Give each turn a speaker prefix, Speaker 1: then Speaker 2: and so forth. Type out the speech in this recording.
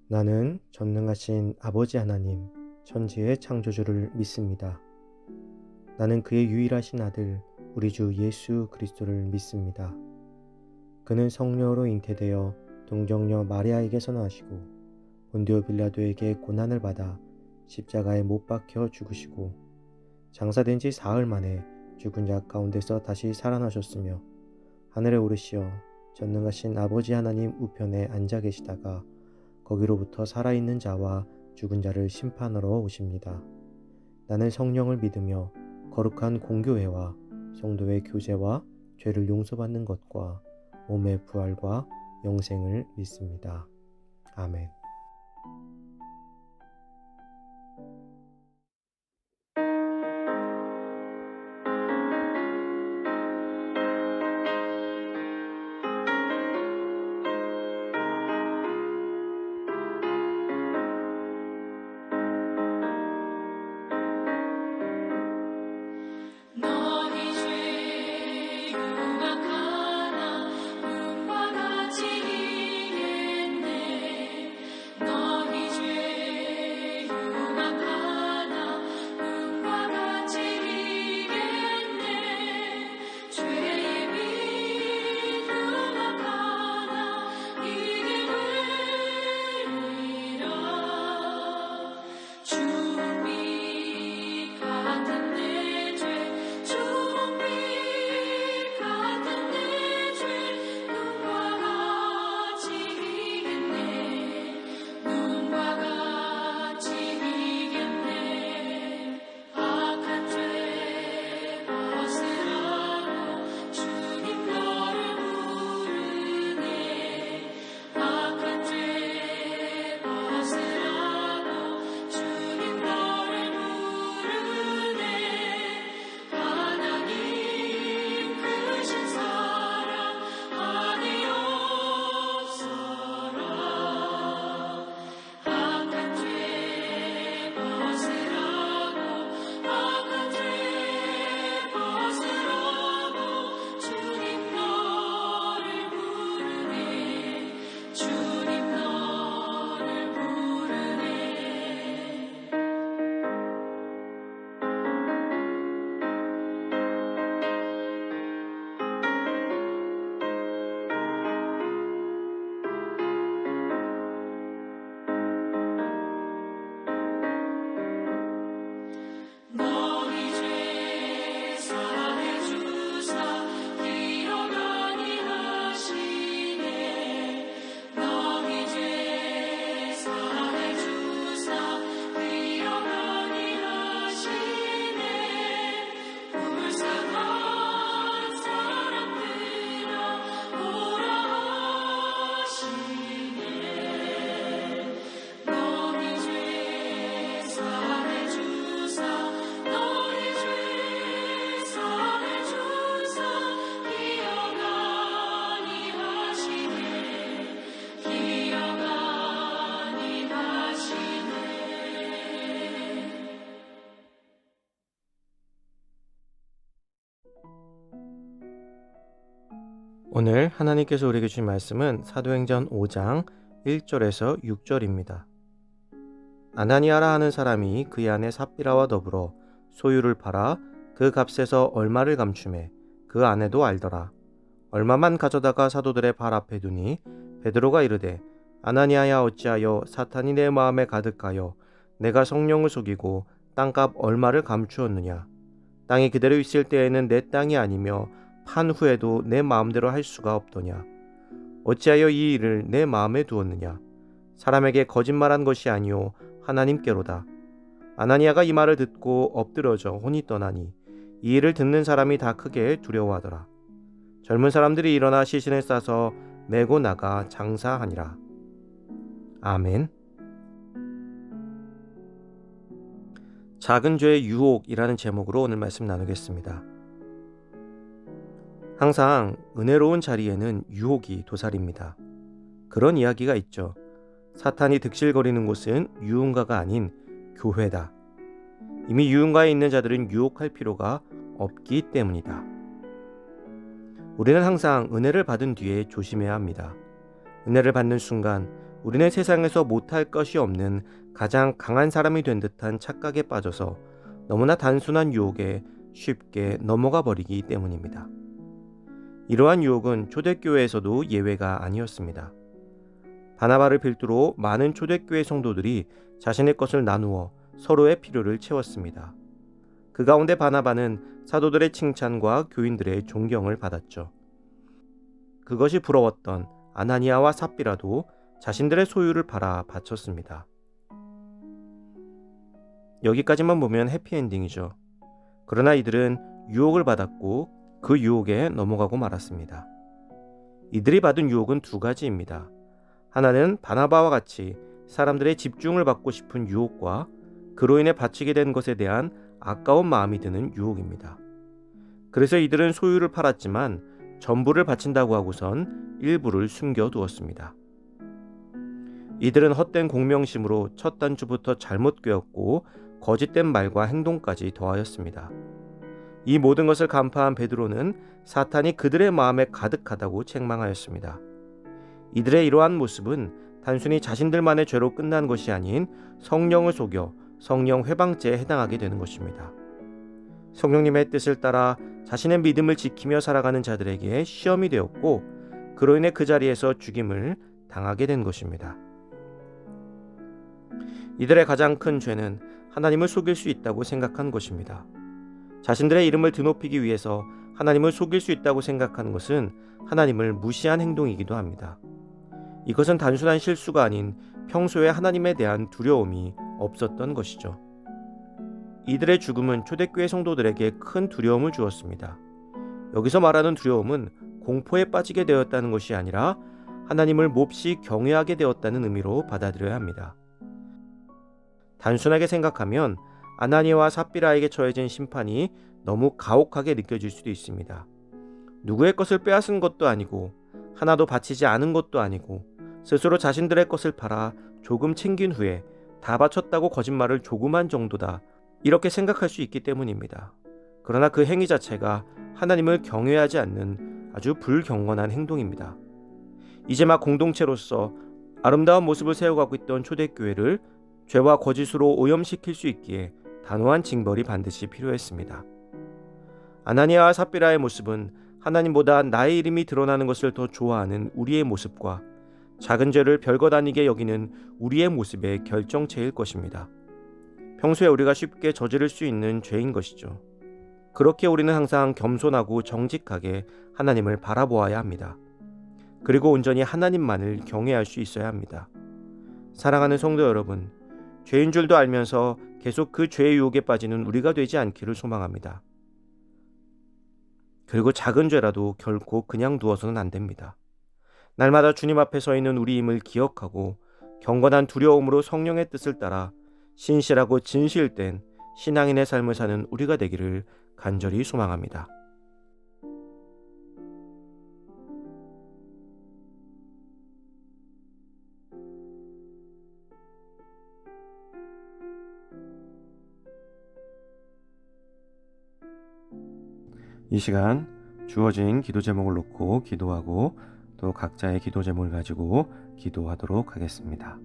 Speaker 1: 나는 전능하신 아버지 하나님, 천지의 창조주를 믿습니다. 나는 그의 유일하신 아들, 우리 주 예수 그리스도를 믿습니다. 그는 성령으로 잉태되어 동정녀 마리아에게서 나시고 본디오 빌라도에게 고난을 받아 십자가에 못 박혀 죽으시고 장사된 지 사흘 만에 죽은 자 가운데서 다시 살아나셨으며 하늘에 오르시어 전능하신 아버지 하나님 우편에 앉아 계시다가 거기로부터 살아있는 자와 죽은 자를 심판하러 오십니다. 나는 성령을 믿으며 거룩한 공교회와 성도의 교제와 죄를 용서받는 것과 몸의 부활과 영생을 믿습니다. 아멘.
Speaker 2: 너희 죄 흉악하나 눈과 같이 이겠네. 너희 죄 흉악하나 눈과 같이 이겠네. 죄의 빛 흉악하나 이게 되리라. 주빛 같은 내 죄 주빛 같은 내 죄 눈과 같이 이겠네. 눈과 같이 이겠네. 악한 죄 벗으라고 주님 너를 부르네. 악한 죄 벗으라고 주님 너를 부르네. 하나님 크신 사랑 안에 없어라. 악한 죄 벗으라고 악한 죄 벗으라고 주님 너를 부르네. 주님 너를 부르네. 너희 죄 사해 주사 기억 아니하시네. 너희 죄 사해 주사 기억 아니하시네. 불쌍한 사람들아 오라 하시네. 너희 죄 사해 주사 너희 죄 사해 주사 기억 아니하시네. 기억 아니하시네.
Speaker 1: 오늘 하나님께서 우리에게 주신 말씀은 사도행전 5장 1절에서 6절입니다. 아나니아라 하는 사람이 그의 아내 삽비라와 더불어 소유를 팔아 그 값에서 얼마를 감추매 그 아내도 알더라. 얼마만 가져다가 사도들의 발 앞에 두니 베드로가 이르되 아나니아야 어찌하여 사탄이 내 마음에 가득하여 내가 성령을 속이고 땅값 얼마를 감추었느냐. 땅이 그대로 있을 때에는 내 땅이 아니며 판 후에도 내 마음대로 할 수가 없더냐. 어찌하여 이 일을 내 마음에 두었느냐. 사람에게 거짓말한 것이 아니요 하나님께로다. 아나니아가 이 말을 듣고 엎드러져 혼이 떠나니 이 일을 듣는 사람이 다 크게 두려워하더라. 젊은 사람들이 일어나 시신을 싸서 메고 나가 장사하니라. 아멘. 작은 죄의 유혹이라는 제목으로 오늘 말씀 나누겠습니다. 항상 은혜로운 자리에는 유혹이 도사립니다. 그런 이야기가 있죠. 사탄이 득실거리는 곳은 유흥가가 아닌 교회다. 이미 유흥가에 있는 자들은 유혹할 필요가 없기 때문이다. 우리는 항상 은혜를 받은 뒤에 조심해야 합니다. 은혜를 받는 순간 우리는 세상에서 못할 것이 없는 가장 강한 사람이 된 듯한 착각에 빠져서 너무나 단순한 유혹에 쉽게 넘어가 버리기 때문입니다. 이러한 유혹은 초대교회에서도 예외가 아니었습니다. 바나바를 필두로 많은 초대교회 성도들이 자신의 것을 나누어 서로의 필요를 채웠습니다. 그 가운데 바나바는 사도들의 칭찬과 교인들의 존경을 받았죠. 그것이 부러웠던 아나니아와 삽비라도 자신들의 소유를 팔아 바쳤습니다. 여기까지만 보면 해피엔딩이죠. 그러나 이들은 유혹을 받았고 그 유혹에 넘어가고 말았습니다. 이들이 받은 유혹은 두 가지입니다. 하나는 바나바와 같이 사람들의 집중을 받고 싶은 유혹과 그로 인해 바치게 된 것에 대한 아까운 마음이 드는 유혹입니다. 그래서 이들은 소유를 팔았지만 전부를 바친다고 하고선 일부를 숨겨두었습니다. 이들은 헛된 공명심으로 첫 단추부터 잘못 꿰었고 거짓된 말과 행동까지 더하였습니다. 이 모든 것을 간파한 베드로는 사탄이 그들의 마음에 가득하다고 책망하였습니다. 이들의 이러한 모습은 단순히 자신들만의 죄로 끝난 것이 아닌 성령을 속여 성령 회방죄에 해당하게 되는 것입니다. 성령님의 뜻을 따라 자신의 믿음을 지키며 살아가는 자들에게 시험이 되었고 그로 인해 그 자리에서 죽임을 당하게 된 것입니다. 이들의 가장 큰 죄는 하나님을 속일 수 있다고 생각한 것입니다. 자신들의 이름을 드높이기 위해서 하나님을 속일 수 있다고 생각하는 것은 하나님을 무시한 행동이기도 합니다. 이것은 단순한 실수가 아닌 평소에 하나님에 대한 두려움이 없었던 것이죠. 이들의 죽음은 초대교회 성도들에게 큰 두려움을 주었습니다. 여기서 말하는 두려움은 공포에 빠지게 되었다는 것이 아니라 하나님을 몹시 경외하게 되었다는 의미로 받아들여야 합니다. 단순하게 생각하면 아나니아와 삽비라에게 처해진 심판이 너무 가혹하게 느껴질 수도 있습니다. 누구의 것을 빼앗은 것도 아니고 하나도 바치지 않은 것도 아니고 스스로 자신들의 것을 팔아 조금 챙긴 후에 다 바쳤다고 거짓말을 조금한 정도다 이렇게 생각할 수 있기 때문입니다. 그러나 그 행위 자체가 하나님을 경외하지 않는 아주 불경건한 행동입니다. 이제 막 공동체로서 아름다운 모습을 세워가고 있던 초대교회를 죄와 거짓으로 오염시킬 수 있기에 단호한 징벌이 반드시 필요했습니다. 아나니아와 삽비라의 모습은 하나님보다 나의 이름이 드러나는 것을 더 좋아하는 우리의 모습과 작은 죄를 별것 아니게 여기는 우리의 모습의 결정체일 것입니다. 평소에 우리가 쉽게 저지를 수 있는 죄인 것이죠. 그렇게 우리는 항상 겸손하고 정직하게 하나님을 바라보아야 합니다. 그리고 온전히 하나님만을 경외할 수 있어야 합니다. 사랑하는 성도 여러분, 죄인 줄도 알면서 계속 그 죄의 유혹에 빠지는 우리가 되지 않기를 소망합니다. 그리고 작은 죄라도 결코 그냥 두어서는 안 됩니다. 날마다 주님 앞에 서 있는 우리임을 기억하고 경건한 두려움으로 성령의 뜻을 따라 신실하고 진실된 신앙인의 삶을 사는 우리가 되기를 간절히 소망합니다. 이 시간 주어진 기도 제목을 놓고 기도하고 또 각자의 기도 제목을 가지고 기도하도록 하겠습니다.